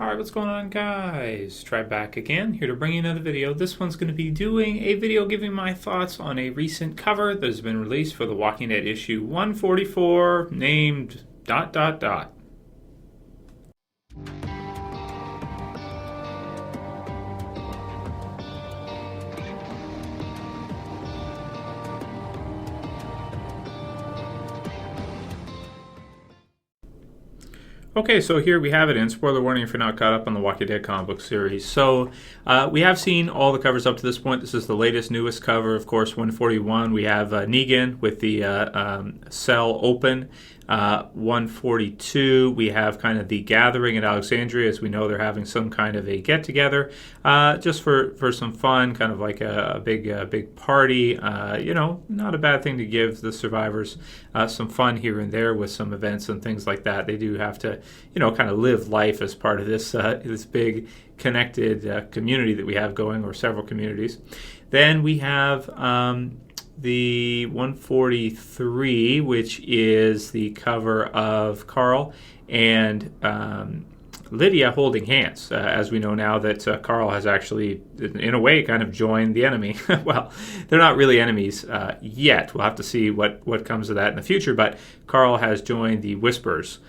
Alright, what's going on, guys? Trev back again, here to bring you another video. This one's going to be doing a video giving my thoughts on a recent cover that has been released for The Walking Dead issue 144, named ... Okay, so here we have it, and spoiler warning if you're not caught up on the Walking Dead comic book series. So we have seen all the covers up to this point. This is the latest, newest cover, of course, 141. We have Negan with the cell open. 142, we have kind of the gathering at Alexandria. As we know, they're having some kind of a get-together just for some fun, kind of like a big party. Not a bad thing to give the survivors some fun here and there with some events and things like that. They do have to, kind of live life as part of this big connected community that we have going, or several communities. Then we have the 143, which is the cover of Carl and Lydia holding hands, as we know now that Carl has actually, in a way, kind of joined the enemy. Well, they're not really enemies yet. We'll have to see what comes of that in the future, but Carl has joined the Whispers.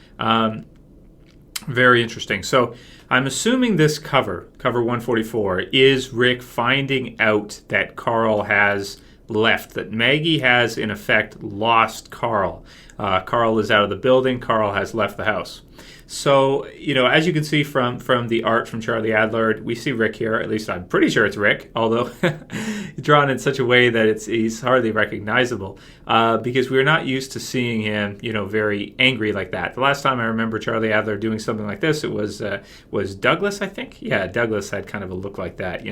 Very interesting. So I'm assuming this cover 144, is Rick finding out that Carl has left, that Maggie has in effect lost Carl. Carl is out of the building. Carl has left the house. So, as you can see from the art from Charlie Adlard, we see Rick here. At least I'm pretty sure it's Rick, although drawn in such a way that he's hardly recognizable, because we're not used to seeing him, very angry like that. The last time I remember Charlie Adlard doing something like this, it was Douglas, I think. Yeah, Douglas had kind of a look like that,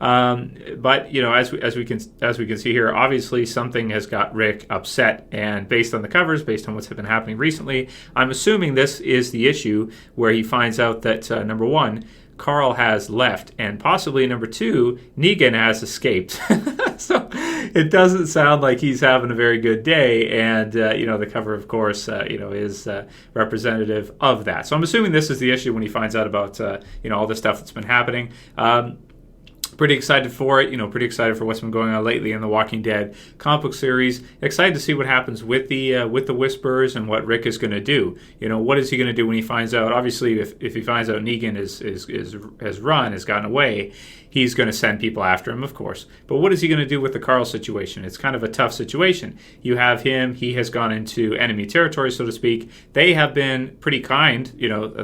But as we can see here, obviously something has got Rick upset, and based on the covers, based on what's been happening recently, I'm assuming this is the issue where he finds out that number one, Carl has left, and possibly number two, Negan has escaped. So it doesn't sound like he's having a very good day, and the cover, of course, is representative of that. So I'm assuming this is the issue when he finds out about all the stuff that's been happening. Pretty excited for it, pretty excited for what's been going on lately in the Walking Dead comic book series. Excited to see what happens with the Whispers and what Rick is going to do. What is he going to do when he finds out? Obviously, if he finds out Negan has gotten away, he's going to send people after him, of course. But what is he going to do with the Carl situation? It's kind of a tough situation. You have him, he has gone into enemy territory, so to speak. They have been pretty kind,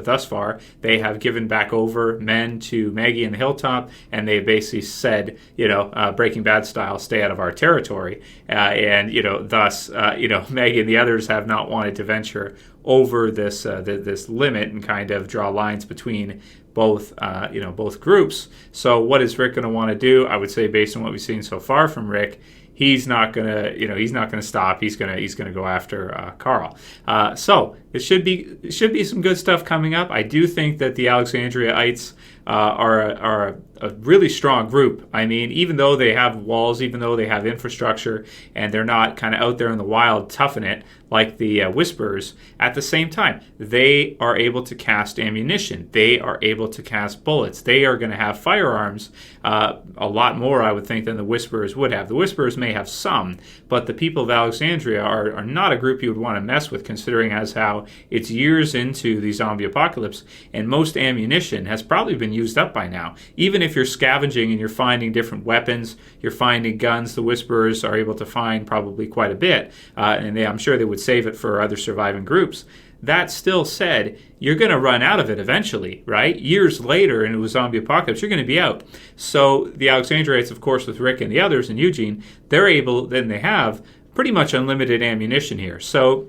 thus far. They have given back over men to Maggie and the Hilltop, and they basically said, Breaking Bad style, stay out of our territory. Thus, Maggie and the others have not wanted to venture over this limit and kind of draw lines between both groups. So what is Rick going to want to do? I would say, based on what we've seen so far from Rick, he's not gonna stop. He's gonna go after Carl. So it should be some good stuff coming up. I do think that the Alexandriaites are a really strong group. I mean, even though they have walls, even though they have infrastructure, and they're not kind of out there in the wild toughing it like the Whispers, at the same time, they are able to cast ammunition. They are able to cast bullets. They are going to have firearms a lot more, I would think, than the Whispers would have. The Whispers may have some, but the people of Alexandria are not a group you would want to mess with, considering as how it's years into the zombie apocalypse, and most ammunition has probably been used up by now. Even if you're scavenging and you're finding different weapons, you're finding guns, the Whispers are able to find probably quite a bit, and I'm sure they would save it for other surviving groups. That still said, you're going to run out of it eventually, right? Years later into a zombie apocalypse, you're going to be out. So the Alexandriaites, of course, with Rick and the others and Eugene, they have pretty much unlimited ammunition here. So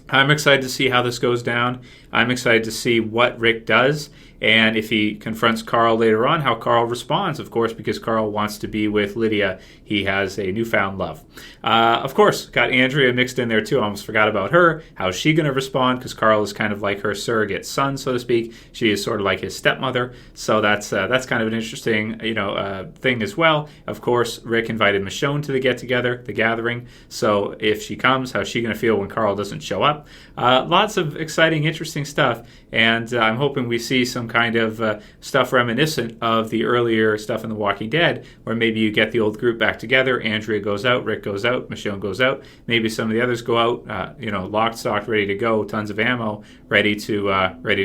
I'm excited to see how this goes down. I'm excited to see what Rick does. And if he confronts Carl later on, how Carl responds, of course, because Carl wants to be with Lydia. He has a newfound love. Of course, got Andrea mixed in there too. I almost forgot about her. How's she going to respond? Because Carl is kind of like her surrogate son, so to speak. She is sort of like his stepmother. So that's kind of an interesting, thing as well. Of course, Rick invited Michonne to the get-together, the gathering. So if she comes, how's she going to feel when Carl doesn't show up? Lots of exciting, interesting stuff. And I'm hoping we see some kind of stuff reminiscent of the earlier stuff in The Walking Dead, where maybe you get the old group back together. Andrea goes out, Rick goes out, Michonne goes out. Maybe some of the others go out, locked, stocked, ready to go, tons of ammo, ready to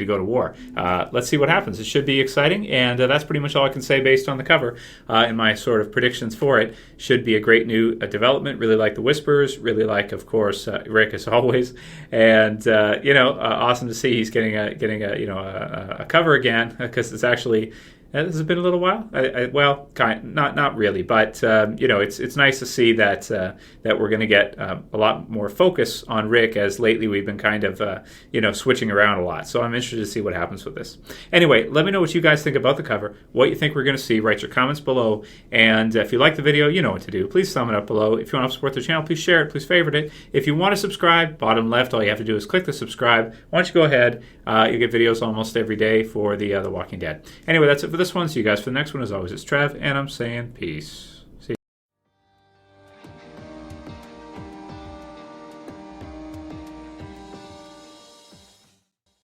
go to war. Let's see what happens. It should be exciting, and that's pretty much all I can say based on the cover and my sort of predictions for it. Should be a great new development. Really like the Whispers. Really like, of course, Rick as always, and awesome to see he's getting a cover again, because it's actually. This has been a little while. Not really, but it's nice to see that we're going to get a lot more focus on Rick, as lately we've been kind of switching around a lot. So I'm interested to see what happens with this. Anyway, let me know what you guys think about the cover, what you think we're going to see. Write your comments below, and if you like the video, you know what to do. Please thumb it up below. If you want to support the channel, please share it. Please favorite it. If you want to subscribe, bottom left, all you have to do is click the subscribe. Why don't you go ahead? You get videos almost every day for the Walking Dead. Anyway, that's it for this one. See you guys for the next one. As always, it's Trev, and I'm saying peace.